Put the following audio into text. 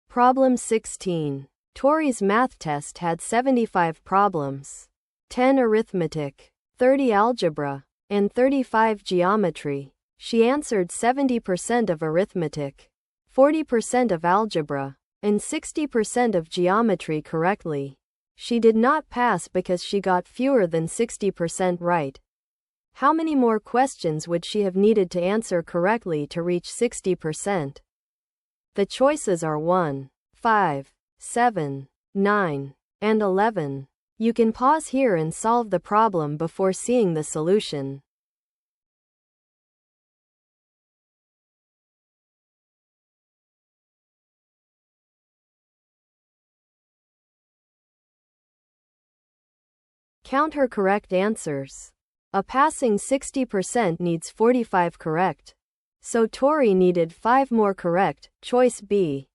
Problem 16. Tori's math test had 75 problems. 10 arithmetic, 30 algebra, and 35 geometry. She answered 70% of arithmetic, 40% of algebra, and 60% of geometry correctly. She did not pass because she got fewer than 60% right. How many more questions would she have needed to answer correctly to reach 60%? The choices are 1, 5, 7, 9, and 11. You can pause here and solve the problem before seeing the solution. Count her correct answers. A passing 60% needs 45 correct. So Tori needed 5 more correct. Choice B.